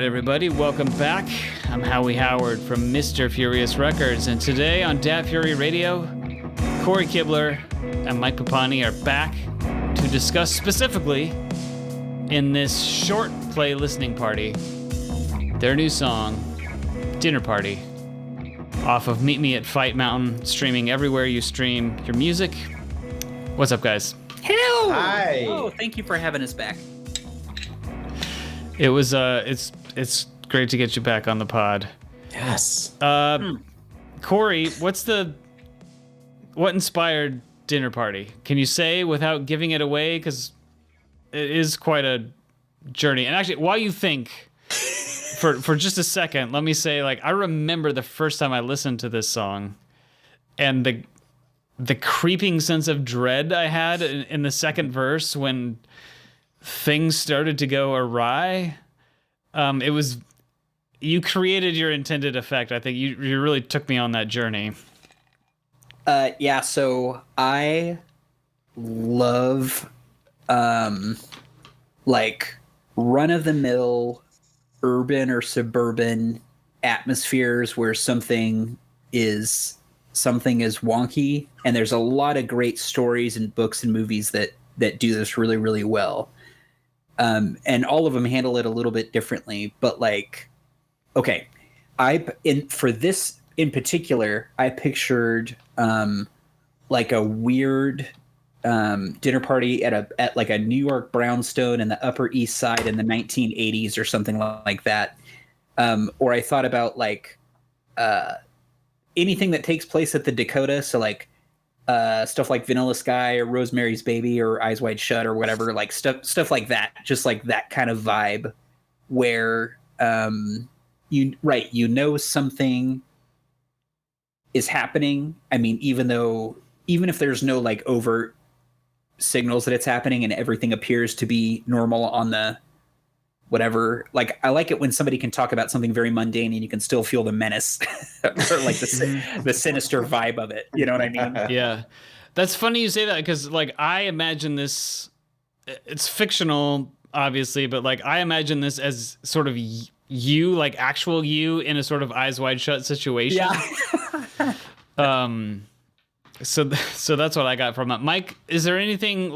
everybody, welcome back. I'm Howie Howard from Mr. Furious Records, and today on Dat Fury Radio, Cory Kibler and Mike Papagni are back to discuss specifically, in this short play listening party, their new song, Dinner Party, off of Meet Me at Fight Mountain, streaming everywhere you stream your music. What's up, guys? Hello! Hi! Oh, thank you for having us back. It was, it's great to get you back on the pod. Yes. Cory, what inspired Dinner Party? Can you say without giving it away? Because it is quite a journey. And actually, while you think, for just a second, let me say, I remember the first time I listened to this song, and the creeping sense of dread I had in the second verse when things started to go awry. You created your intended effect. I think you really took me on that journey. Yeah, so I love run-of-the-mill urban or suburban atmospheres where something is wonky, and there's a lot of great stories and books and movies that do this really, really well. And all of them handle it a little bit differently, but for this in particular, I pictured a weird dinner party at a New York brownstone in the Upper East Side in the 1980s or something like that. Or I thought about anything that takes place at the Dakota, so stuff like Vanilla Sky or Rosemary's Baby or Eyes Wide Shut or whatever, stuff like that, just that kind of vibe where something is happening. I mean, even if there's no overt signals that it's happening and everything appears to be normal on the whatever, I like it when somebody can talk about something very mundane and you can still feel the menace or the sinister vibe of it. You know what I mean? Yeah. That's funny you say that, because I imagine this, it's fictional obviously, but I imagine this as sort of you, actual you in a sort of Eyes Wide Shut situation. Yeah. So that's what I got from it. Mike, is there anything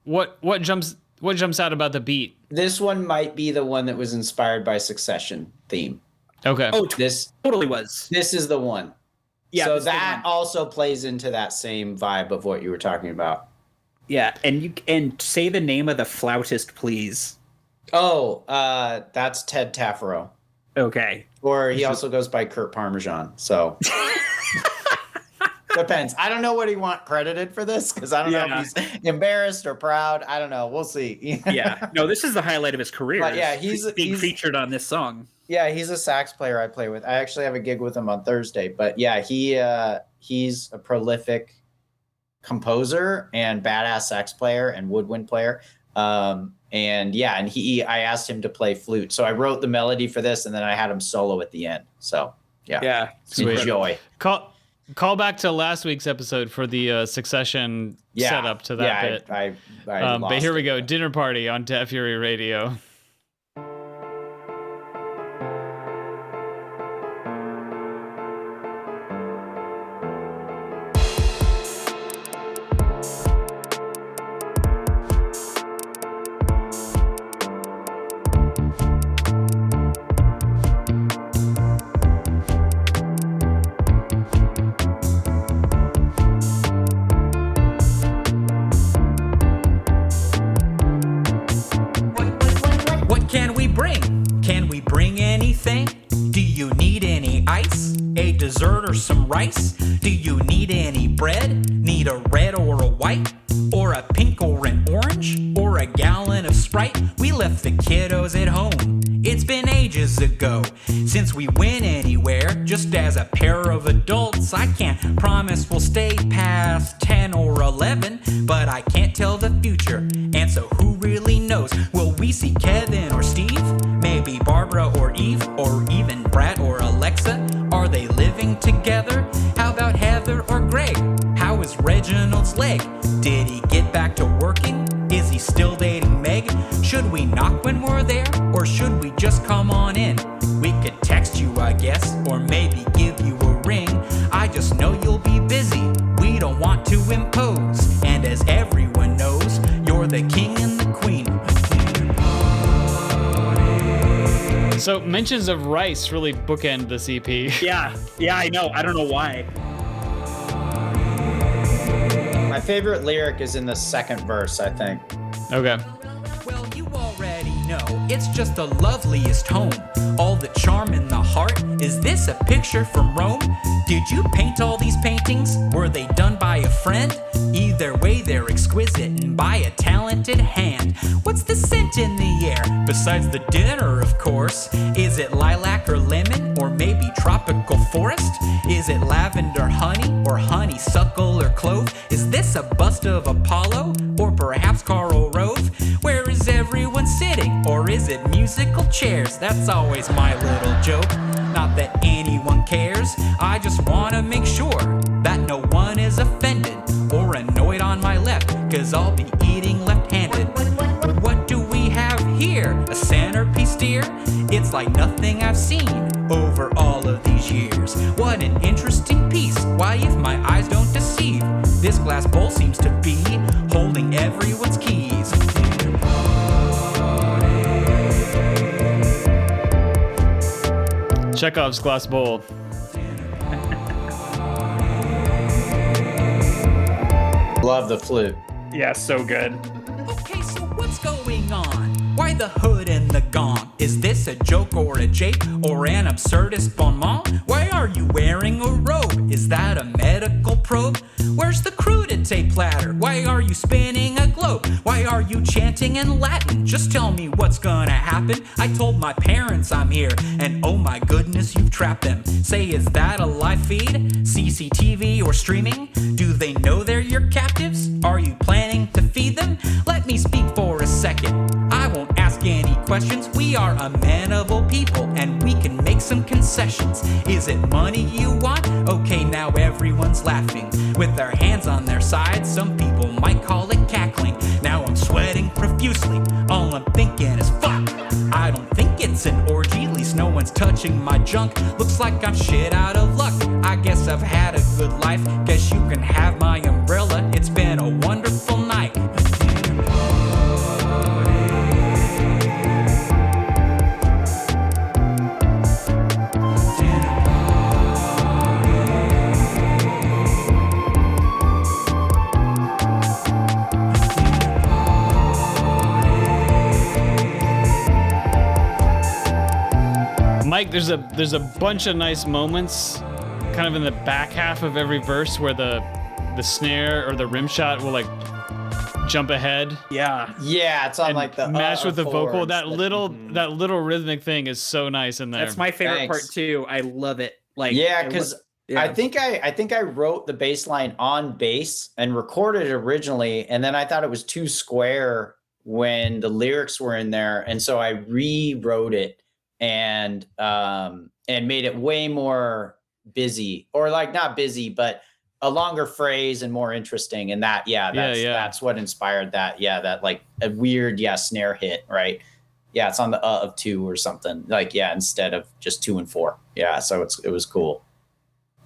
what jumps out about the beat? This one might be the one that was inspired by Succession theme. Okay. Oh, this totally was. This is the one. Yeah. So that also plays into that same vibe of what you were talking about. Yeah, and say the name of the flautist, please. Oh, that's Ted Taffero. Okay. Or he also goes by Kurt Parmesan. So depends. I don't know what he want credited for this, because I don't know if he's embarrassed or proud. I don't know. We'll see. Yeah. No, this is the highlight of his career. But yeah, he's being featured on this song. Yeah, he's a sax player I play with. I actually have a gig with him on Thursday. But yeah, he's a prolific composer and badass sax player and woodwind player. I asked him to play flute. So I wrote the melody for this, and then I had him solo at the end. So yeah. Enjoy. Call back to last week's episode for the Succession setup to that bit. But here we go. Dinner Party on Dat Fury Radio. Dessert or some rice? Do you need any bread? Need a red or a white? Or a pink or an orange? Or a gallon of Sprite? We left the kiddos at home. It's been ages ago since we went anywhere. Just as a pair of adults, I can't promise we'll stay past 10 or 11, but I can't tell the future, and so who really knows? Will we see Kevin or Steve? Maybe Barbara or Eve? Or even Brad or Alexa? Are they living together? How about Heather or Greg? How is Reginald's leg? Did he get back to working? Is he still dating Meg? Should we knock when we're there? Or should we just come on impose. And as everyone knows, you're the king and the queen. So mentions of rice really bookend this EP. Yeah, I know. I don't know why. My favorite lyric is in the second verse, I think. Okay. Well, you already know, it's just the loveliest home. All the charm in the heart. Is this a picture from Rome? Did you paint all these paintings? Were they done by a friend? Either way, they're exquisite and by a talented hand. What's the scent in the air? Besides the dinner, of course. Is it lilac or lemon? Or maybe tropical forest? Is it lavender honey? Or honeysuckle or clove? Is this a bust of Apollo? Or perhaps Karl Rove? Where is everyone sitting? Or is it musical chairs? That's always my little joke. Not that anyone cares. I just wanna make sure that no one is offended or annoyed on my left, cause I'll be eating left-handed. What do we have here? A centerpiece, dear? It's like nothing I've seen over all of these years. What an interesting piece. Why, if my eyes don't deceive, this glass bowl seems to be holding everyone's keys. Chekhov's glass bowl. Love the flute. Yeah, so good. Okay, so what's going on? Why the hood and the gong? Is this a joke or a jape or an absurdist bon mot? Why are you wearing a robe? Is that a medical probe? Where's the crudité platter? Why are you spinning a globe? Why are you chanting in Latin? Just tell me what's gonna happen. I told my parents I'm here, and oh my goodness, you've trapped them. Say, is that a live feed? CCTV or streaming? Do they know they're your captives? Are you planning to feed them? Let me speak for a second. I won't ask any questions. We are amenable people, and we can make some concessions. Is it money you want? Okay, now everyone's laughing with their hands on their sides. Some people might call it cackling. Now I'm sweating profusely. All I'm thinking is fuck. I don't think it's an orgy. At least no one's touching my junk. Looks like I'm shit out of luck. I guess I've had a good life. Guess you can have my umbrella. It's been a wonderful night. Mike, there's a bunch of nice moments kind of in the back half of every verse where the snare or the rim shot will like jump ahead. Yeah. Yeah, it's on and like the match with the vocal. chords. That little rhythmic thing is so nice in there. That's my favorite Thanks. part too. I love it. Like, Yeah, because I think I wrote the bass line on bass and recorded it originally, and then I thought it was too square when the lyrics were in there, and so I rewrote it and made it way more busy, or like not busy, but a longer phrase and more interesting. And that's what inspired that. Yeah, that like a weird snare hit, right? Yeah, it's on the of 2 or something. Like instead of just 2 and 4. Yeah, so it was cool.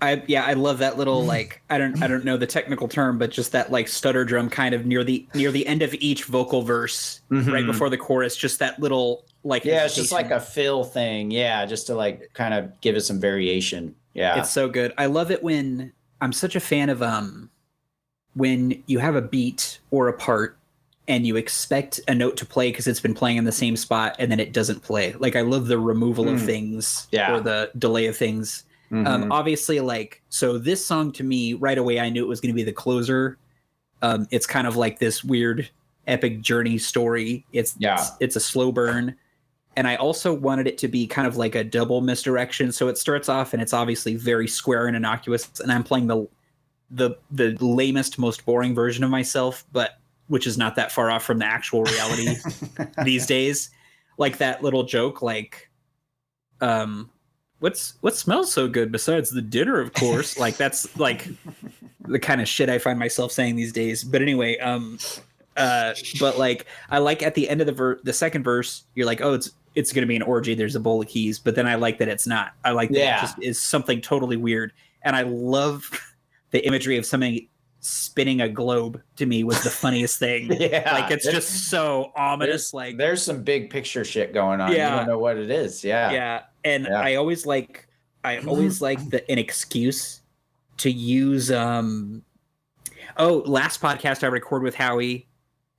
I love that little like I don't know the technical term, but just that like stutter drum kind of near the end of each vocal verse, right before the chorus. Just that little like it's just like a fill thing. Yeah, just to like kind of give it some variation. Yeah, it's so good. I love it when I'm such a fan of when you have a beat or a part and you expect a note to play because it's been playing in the same spot and then it doesn't play. Like I love the removal of things or the delay of things. Obviously, like, so this song to me right away, I knew it was going to be the closer. It's kind of like this weird epic journey story. It's a slow burn. And I also wanted it to be kind of like a double misdirection. So it starts off and it's obviously very square and innocuous. And I'm playing the lamest, most boring version of myself, but which is not that far off from the actual reality these days. Like that little joke, like, what smells so good besides the dinner, of course. Like that's like the kind of shit I find myself saying these days. But anyway, but like I like at the end of the second verse, you're like, oh, it's going to be an orgy. There's a bowl of keys. But then I like that it's not. I like that it just is something totally weird. And I love the imagery of somebody spinning a globe to me was the funniest thing. Yeah, like it's just so ominous. Like there's some big picture shit going on. Yeah. You don't know what it is. Yeah. Yeah, and Yeah. I always like an excuse to use. Last podcast I recorded with Howie,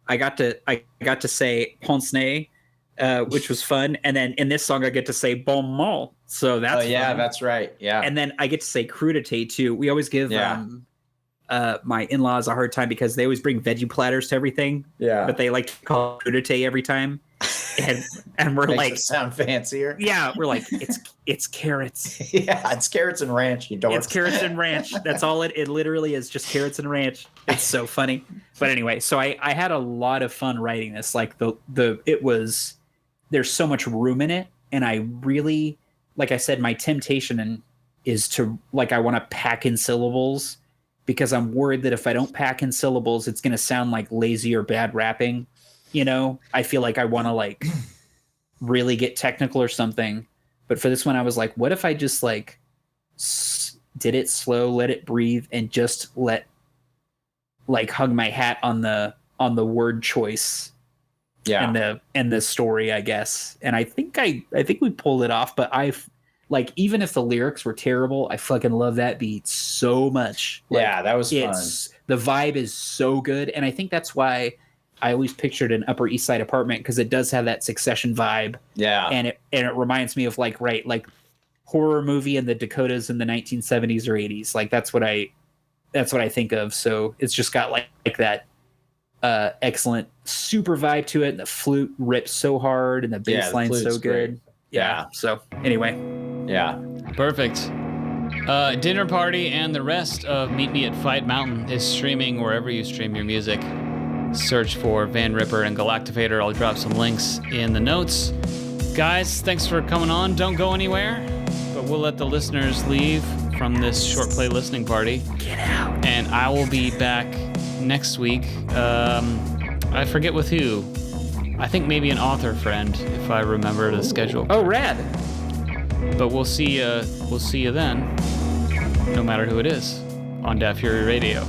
I got to say pince nez, which was fun, and then in this song I get to say bon mot. So that's fun. That's right. Yeah. And then I get to say crudité too. We always give my in-laws a hard time because they always bring veggie platters to everything. Yeah. But they like to call it crudité every time. And we're Makes like it sound fancier. Yeah, we're like it's carrots. Yeah, it's carrots and ranch, you dorks. It's carrots and ranch. That's all it literally is, just carrots and ranch. It's so funny. But anyway, so I had a lot of fun writing this. Like there's so much room in it, and I really, like I said, my temptation is to, like, I want to pack in syllables, because I'm worried that if I don't pack in syllables, it's going to sound like lazy or bad rapping. You know, I feel like I want to like really get technical or something. But for this one, I was like, what if I just like did it slow, let it breathe, and just hung my hat on the word choice. Yeah. And the story, I guess. And I think we pulled it off, but even if the lyrics were terrible, I fucking love that beat so much. Yeah, that was fun. The vibe is so good. And I think that's why I always pictured an Upper East Side apartment, because it does have that Succession vibe. Yeah. And it reminds me of like horror movie in the Dakotas in the 1970s or 80s. Like that's what I think of. So it's just got like that excellent super vibe to it. And the flute rips so hard and the bass line's so good. Yeah. So anyway. Yeah. Perfect. Dinner Party and the rest of Meet Me at Fight Mountain is streaming wherever you stream your music. Search for Van Ripper and Galactifader. I'll drop some links in the notes. Guys, thanks for coming on. Don't go anywhere, but we'll let the listeners leave from this short play listening party. Get out. And I will be back next week. I forget with who. I think maybe an author friend, if I remember the schedule. Oh, rad. But we'll see you then, no matter who it is, on Dat Fury Radio.